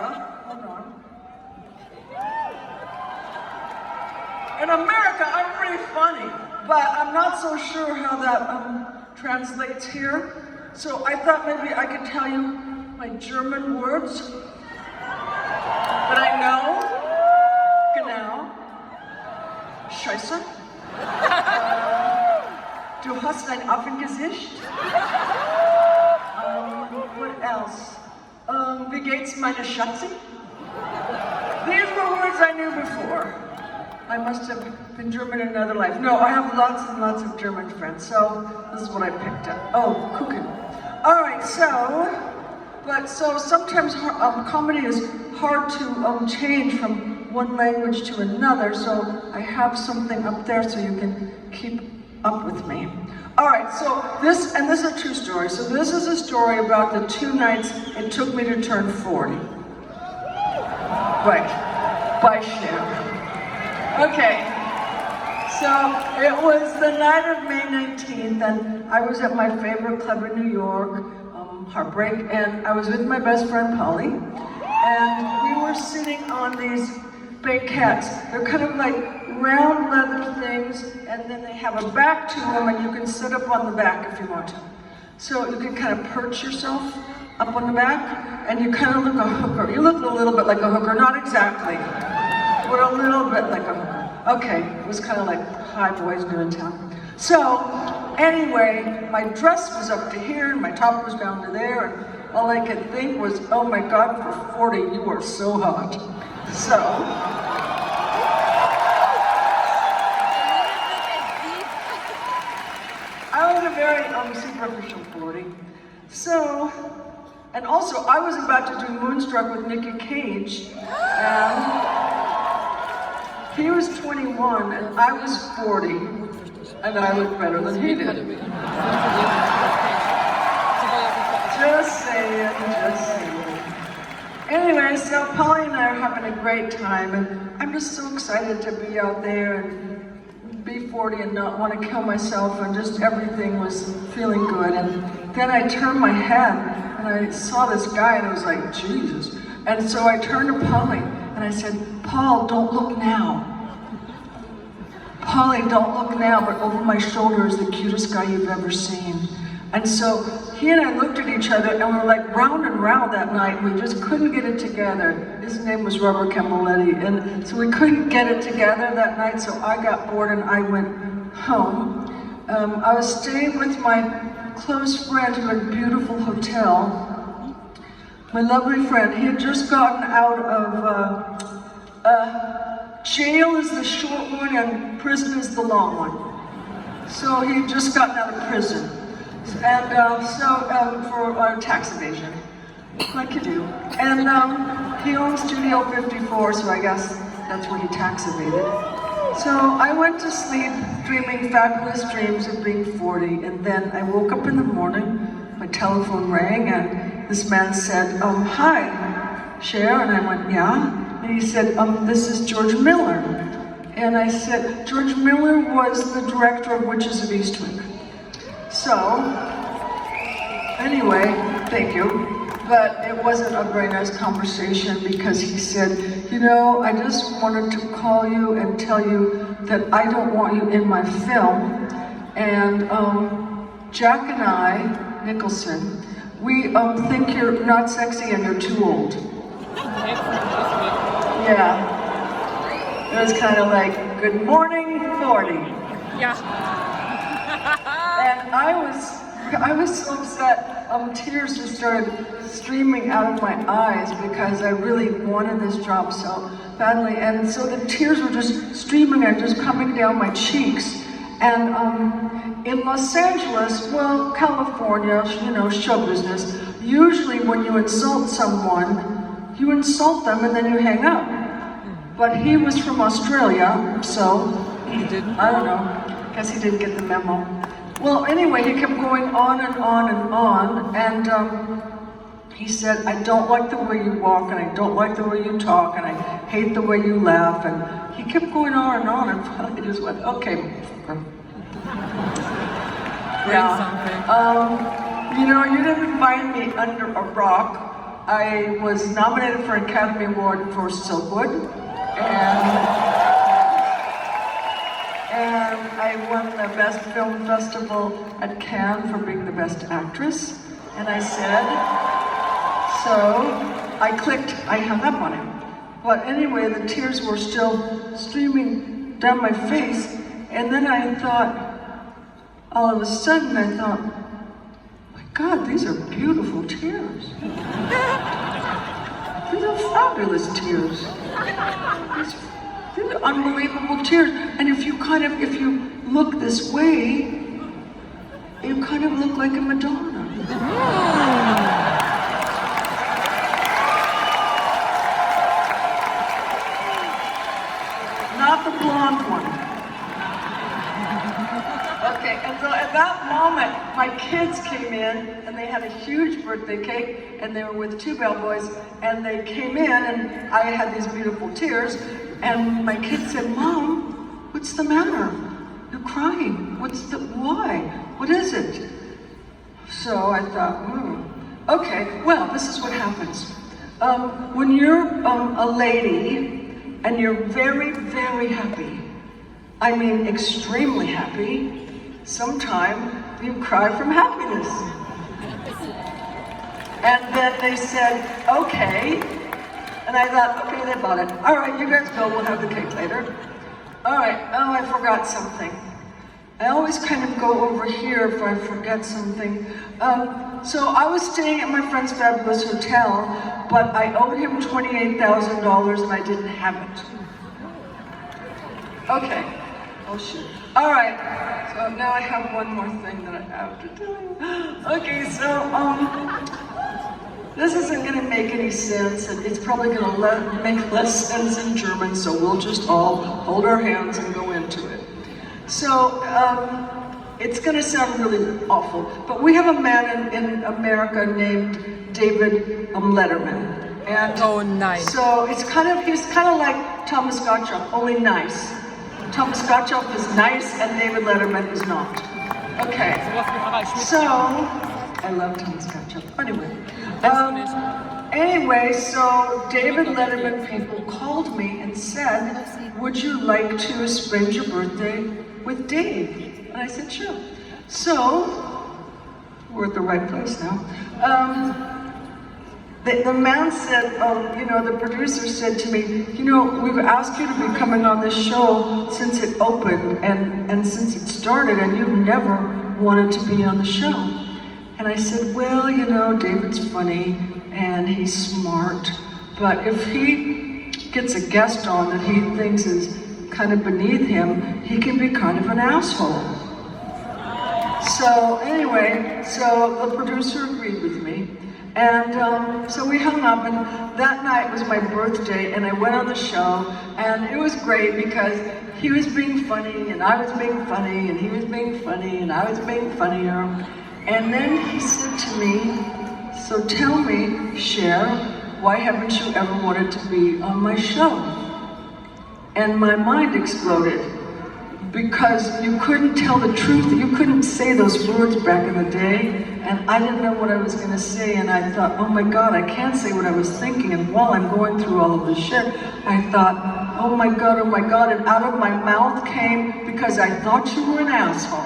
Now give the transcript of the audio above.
hold on. In America, I'm pretty funny, but I'm not so sure how that translates here. So I thought maybe I could tell you my German words that I know. Genau. Scheiße. Du hast ein Affengesicht. What else? Wie geht's meine Schatzi? These were words I knew before. I must have been German in another life. No, I have lots and lots of German friends, so this is what I picked up. Oh, Kuchen. All right, so sometimes comedy is hard to change from one language to another, so I have something up there so you can keep up with me. All right, so this is a true story. So this is a story about the 2 nights it took me to turn 40. Right, by Cher. Okay, so it was the night of May 19th, and I was at my favorite club in New York, Heartbreak, and I was with my best friend Polly, and we were sitting on these banquettes. They're kind of like round leather things, and then they have a back to them, and you can sit up on the back if you want to. So you can kind of perch yourself up on the back, and you kind of look a hooker. You look a little bit like a hooker, not exactly, but a little bit like a hooker. Okay, it was kind of like hi boys new in town. So anyway, my dress was up to here, and my top was down to there, and all I could think was, oh my God, for 40, you are so hot. So, I was a very superficial 40. So, and also I was about to do Moonstruck with Nicky Cage, and he was 21 and I was 40, and I looked better than he did. Just saying. Anyway, so Polly and I are having a great time, and I'm just so excited to be out there and be 40 and not want to kill myself, and just everything was feeling good. And then I turned my head and I saw this guy and I was like, Jesus. And so I turned to Polly and I said, Paul, don't look now. Polly, don't look now, but over my shoulder is the cutest guy you've ever seen. And so he and I looked at each other and we were like round and round that night. We just couldn't get it together. His name was Robert Camilletti, and so we couldn't get it together that night, so I got bored and I went home. I was staying with my close friend who had a beautiful hotel. My lovely friend, he had just gotten out of jail is the short one and prison is the long one. So he had just gotten out of prison. And for tax evasion, like you do. And he owns Studio 54, so I guess that's where he tax evaded. So I went to sleep dreaming fabulous dreams of being 40, and then I woke up in the morning, my telephone rang, and this man said, hi, Cher, and I went, yeah? And he said, this is George Miller. And I said, George Miller was the director of Witches of Eastwick. So, anyway, thank you. But it wasn't a very nice conversation because he said, you know, I just wanted to call you and tell you that I don't want you in my film. And Jack and I, Nicholson, we think you're not sexy and you're too old. Yeah. It was kind of like, good morning, 40. Yeah. And I was so upset. Tears just started streaming out of my eyes because I really wanted this job so badly. And so the tears were just streaming and just coming down my cheeks. And in Los Angeles, well, California, you know, show business, usually when you insult someone, you insult them and then you hang up. But he was from Australia, so I don't know, guess he didn't get the memo. Well, anyway, he kept going on and on and on, and he said, I don't like the way you walk, and I don't like the way you talk, and I hate the way you laugh, and he kept going on, and finally just went, okay. Yeah. You know, you didn't find me under a rock. I was nominated for an Academy Award for Silkwood, and I won the Best Film Festival at Cannes for being the Best Actress. And I said, so I clicked, I hung up on him. But anyway, the tears were still streaming down my face, and then I thought, all of a sudden I thought, my God, these are beautiful tears. These are fabulous tears. These are unbelievable tears. And if you look this way, you kind of look like a Madonna. Not the blonde one. Okay, and so at that moment, my kids came in and they had a huge birthday cake and they were with two bellboys and they came in and I had these beautiful tears and my kids said, Mom, what's the matter? You're crying. Why? What is it? So I thought, okay, well, this is what happens. When you're a lady and you're very, very happy, I mean extremely happy, sometimes you cry from happiness. And then they said, okay. And I thought, okay, they bought it. All right, you guys go, we'll have the cake later. All right, oh, I forgot something. I always kind of go over here if I forget something. So I was staying at my friend's fabulous hotel, but I owed him $28,000 and I didn't have it. Okay. Oh shit. All right. So now I have one more thing that I have to tell you. Okay, so this isn't going to make any sense, and it's probably going to make less sense in German. So we'll just all hold our hands and go into it. So it's going to sound really awful, but we have a man in America named David Letterman. And oh, nice. So he's kind of like Thomas Gottschalk, only nice. Thomas Gottschalk is nice and David Letterman is not. Okay. So I love Thomas Gottschalk. Anyway, so David Letterman people called me and said, would you like to spend your birthday with Dave? And I said, sure. So, we're at the right place now. The man said, the producer said to me, we've asked you to be coming on this show since it opened and since it started, and you've never wanted to be on the show. And I said, well, David's funny and he's smart, but if he gets a guest on that he thinks is kind of beneath him, he can be kind of an asshole. So anyway, so the producer agreed with me. And so we hung up, and that night was my birthday, and I went on the show, and it was great because he was being funny, and I was being funny, and he was being funny, and I was being funnier. And then he said to me, so tell me, Cher, why haven't you ever wanted to be on my show? And my mind exploded, because you couldn't tell the truth, you couldn't say those words back in the day, and I didn't know what I was going to say, and I thought, oh my God, I can't say what I was thinking, and while I'm going through all of this shit, I thought, oh my God, and out of my mouth came, because I thought you were an asshole.